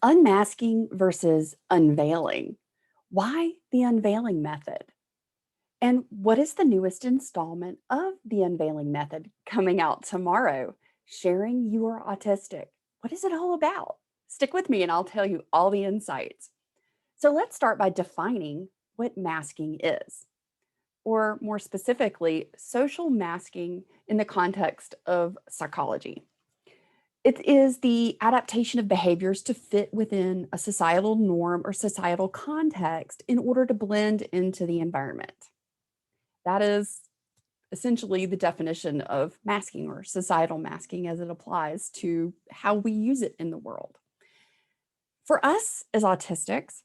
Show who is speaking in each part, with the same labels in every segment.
Speaker 1: Unmasking versus unveiling. Why the unveiling method? And what is the newest installment of the unveiling method coming out tomorrow? Sharing You Are Autistic. What is it all about? Stick with me and I'll tell you all the insights. So let's start by defining what masking is, or more specifically, social masking in the context of psychology. It is the adaptation of behaviors to fit within a societal norm or societal context in order to blend into the environment. That is essentially the definition of masking or societal masking as it applies to how we use it in the world. For us as autistics,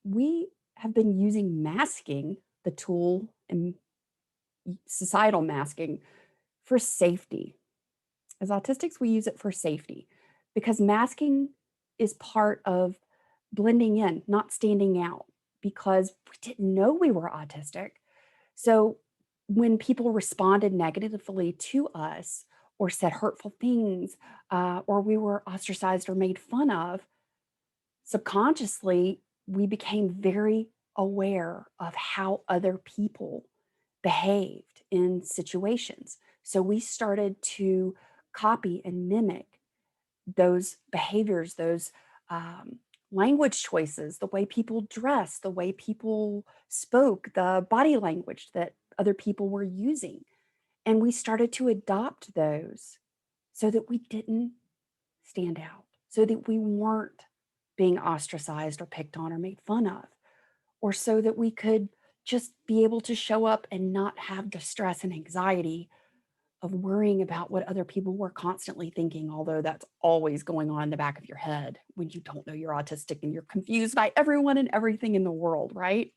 Speaker 1: we have been using masking, the tool and societal masking, for safety. As autistics, we use it for safety because masking is part of blending in, not standing out, because we didn't know we were autistic. So when people responded negatively to us or said hurtful things, or we were ostracized or made fun of, subconsciously, we became very aware of how other people behaved in situations. So we started to copy and mimic those behaviors, those language choices, the way people dress, the way people spoke, the body language that other people were using. And we started to adopt those so that we didn't stand out, so that we weren't being ostracized or picked on or made fun of, or so that we could just be able to show up and not have the stress and anxiety of worrying about what other people were constantly thinking, although that's always going on in the back of your head when you don't know you're autistic and you're confused by everyone and everything in the world, right?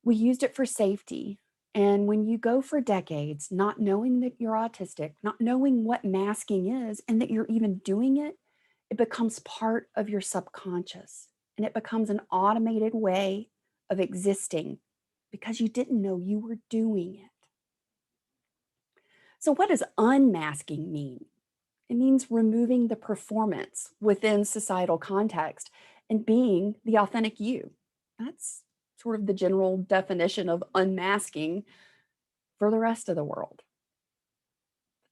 Speaker 1: We used it for safety. And when you go for decades not knowing that you're autistic, not knowing what masking is, and that you're even doing it, it becomes part of your subconscious and it becomes an automated way of existing because you didn't know you were doing it. So, what does unmasking mean? It means removing the performance within societal context and being the authentic you. That's sort of the general definition of unmasking for the rest of the world.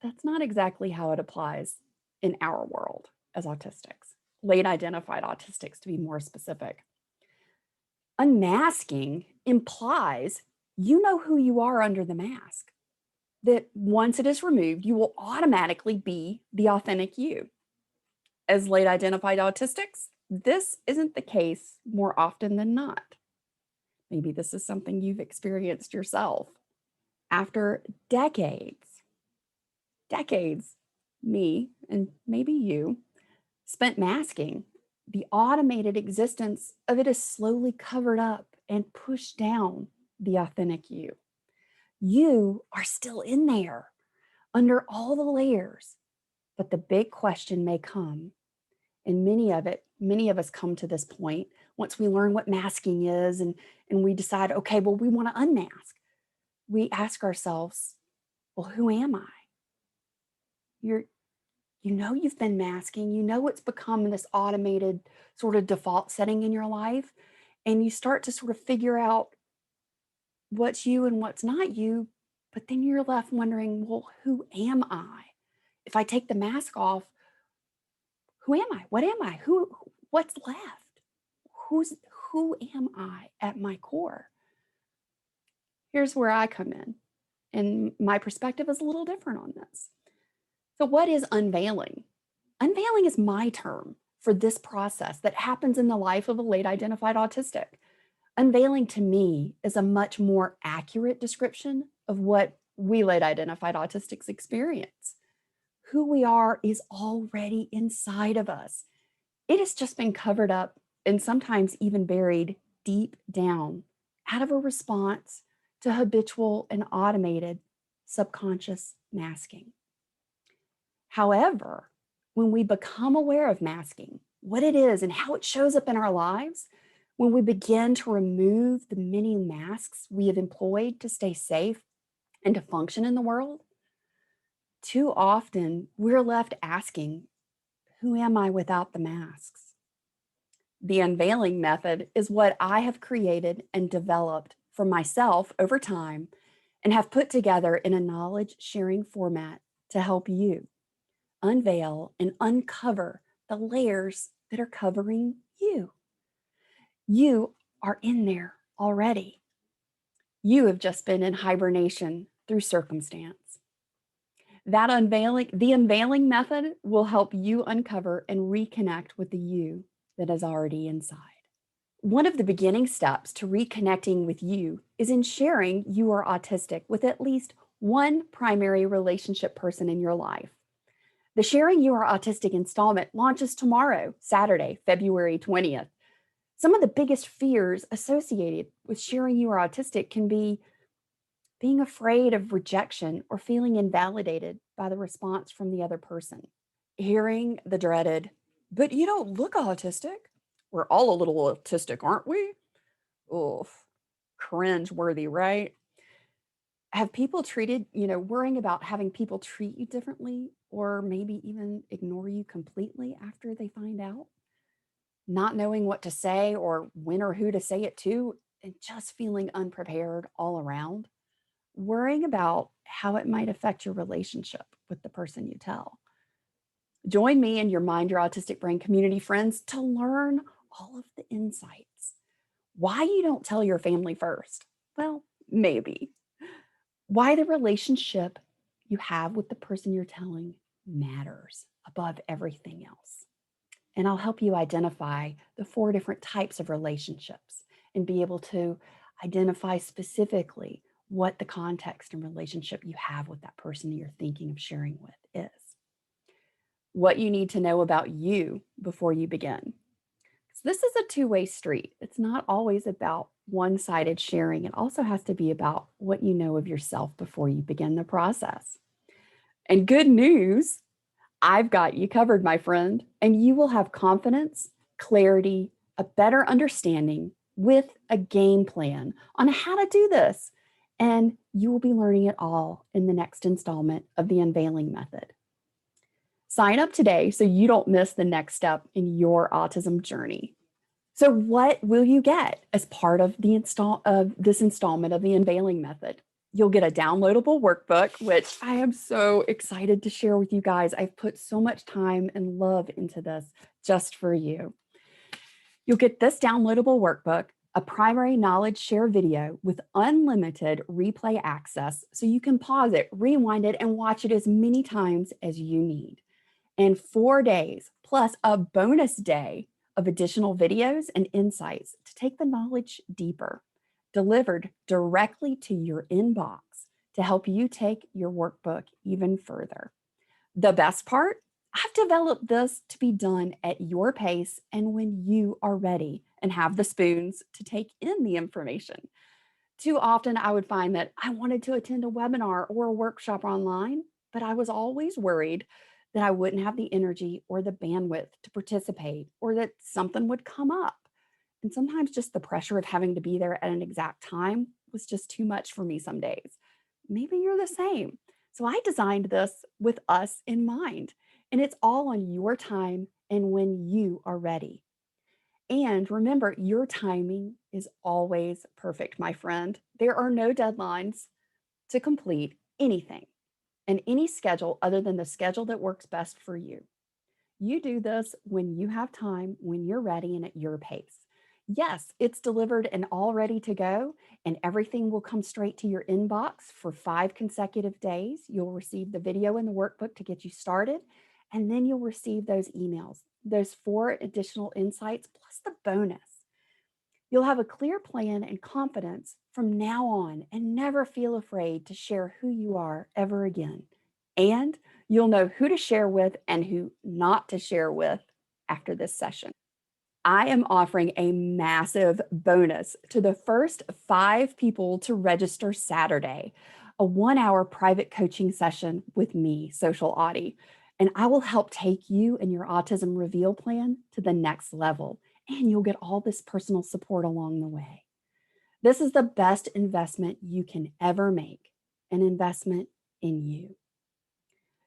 Speaker 1: But that's not exactly how it applies in our world as autistics, late identified autistics to be more specific. Unmasking implies you know who you are under the mask, that once it is removed, you will automatically be the authentic you. As late identified autistics, this isn't the case more often than not. Maybe this is something you've experienced yourself. After decades, me and maybe you spent masking, the automated existence of it is slowly covered up and pushed down the authentic you. You are still in there under all the layers, but the big question may come, and many of us come to this point once we learn what masking is and we decide, okay, well, we want to unmask. We ask ourselves, well, who am I? You're, you know, you've been masking, you know, it's become this automated sort of default setting in your life. And you start to sort of figure out what's you and what's not you. But then you're left wondering, well, who am I? If I take the mask off, who am I? What am I? What's left? Who's who am I at my core? Here's where I come in. And my perspective is a little different on this. So, what is unveiling? Unveiling is my term for this process that happens in the life of a late identified autistic. Unveiling to me is a much more accurate description of what we late identified autistics experience. Who we are is already inside of us. It has just been covered up and sometimes even buried deep down out of a response to habitual and automated subconscious masking. However, when we become aware of masking, what it is and how it shows up in our lives, when we begin to remove the many masks we have employed to stay safe and to function in the world, too often we're left asking, who am I without the masks? The unveiling method is what I have created and developed for myself over time and have put together in a knowledge sharing format to help you unveil and uncover the layers that are covering you. You are in there already. You have just been in hibernation through circumstance. The unveiling method will help you uncover and reconnect with the you that is already inside. One of the beginning steps to reconnecting with you is in sharing you are autistic with at least one primary relationship person in your life. The Sharing You Are Autistic installment launches tomorrow, Saturday, February 20th. Some of the biggest fears associated with sharing you are autistic can be being afraid of rejection or feeling invalidated by the response from the other person. Hearing the dreaded, but you don't look autistic. We're all a little autistic, aren't we? Oof, cringe worthy, right? Have people treated, worrying about having people treat you differently or maybe even ignore you completely after they find out? Not knowing what to say or when or who to say it to, and just feeling unprepared all around? Worrying about how it might affect your relationship with the person you tell. Join me and your Mind Your Autistic Brain community friends to learn all of the insights. Why you don't tell your family first? Well, maybe. Why the relationship you have with the person you're telling matters above everything else. And I'll help you identify the 4 different types of relationships and be able to identify specifically what the context and relationship you have with that person you're thinking of sharing with is. What you need to know about you before you begin. So this is a two-way street. It's not always about one-sided sharing. It also has to be about what you know of yourself before you begin the process. And good news, I've got you covered, my friend, and you will have confidence, clarity, a better understanding with a game plan on how to do this. And you will be learning it all in the next installment of the Unveiling Method. Sign up today so you don't miss the next step in your autism journey. So, what will you get as part of this installment of the Unveiling Method? You'll get a downloadable workbook, which I am so excited to share with you guys. I've put so much time and love into this just for you. You'll get this downloadable workbook, a primary knowledge share video with unlimited replay access, so you can pause it, rewind it, and watch it as many times as you need. And 4 days plus a bonus day of additional videos and insights to take the knowledge deeper, delivered directly to your inbox to help you take your workbook even further. The best part, I've developed this to be done at your pace and when you are ready and have the spoons to take in the information. Too often, I would find that I wanted to attend a webinar or a workshop online, but I was always worried that I wouldn't have the energy or the bandwidth to participate or that something would come up. And sometimes just the pressure of having to be there at an exact time was just too much for me some days. Maybe you're the same. So I designed this with us in mind, and it's all on your time and when you are ready. And remember, your timing is always perfect, my friend. There are no deadlines to complete anything and any schedule other than the schedule that works best for you. You do this when you have time, when you're ready, and at your pace. Yes, it's delivered and all ready to go, and everything will come straight to your inbox for 5 consecutive days. You'll receive the video and the workbook to get you started, and then you'll receive those emails, those 4 additional insights, plus the bonus. You'll have a clear plan and confidence from now on and never feel afraid to share who you are ever again. And you'll know who to share with and who not to share with after this session. I am offering a massive bonus to the first 5 people to register Saturday, a 1-hour private coaching session with me, Social Audie. And I will help take you and your autism reveal plan to the next level. And you'll get all this personal support along the way. This is the best investment you can ever make, an investment in you.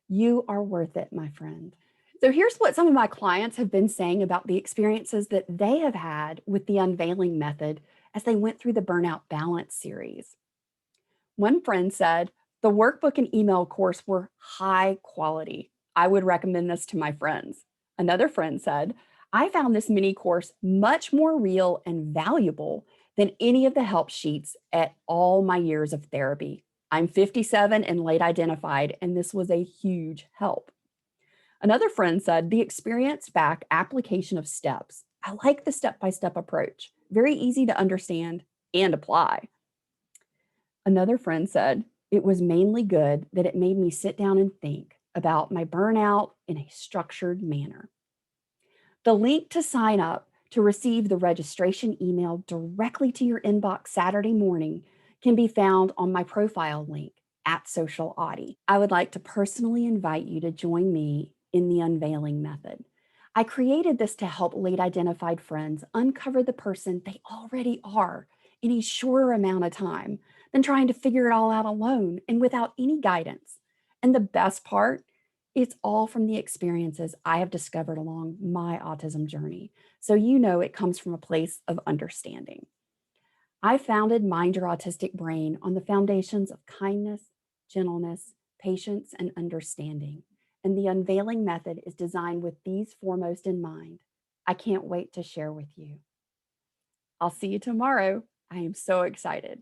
Speaker 1: You are worth it, my friend. So here's what some of my clients have been saying about the experiences that they have had with the unveiling method as they went through the Burnout Balance series. One friend said, the workbook and email course were high quality. I would recommend this to my friends. Another friend said, I found this mini course much more real and valuable than any of the help sheets at all my years of therapy. I'm 57 and late identified, and this was a huge help. Another friend said, the experience back application of steps. I like the step by step approach, very easy to understand and apply. Another friend said, it was mainly good that it made me sit down and think about my burnout in a structured manner. The link to sign up to receive the registration email directly to your inbox Saturday morning can be found on my profile link at Social Audi. I would like to personally invite you to join me in the unveiling method. I created this to help late identified friends uncover the person they already are in a shorter amount of time than trying to figure it all out alone and without any guidance. And the best part, it's all from the experiences I have discovered along my autism journey. So you know it comes from a place of understanding. I founded Mind Your Autistic Brain on the foundations of kindness, gentleness, patience, and understanding. And the unveiling method is designed with these foremost in mind. I can't wait to share with you. I'll see you tomorrow. I am so excited.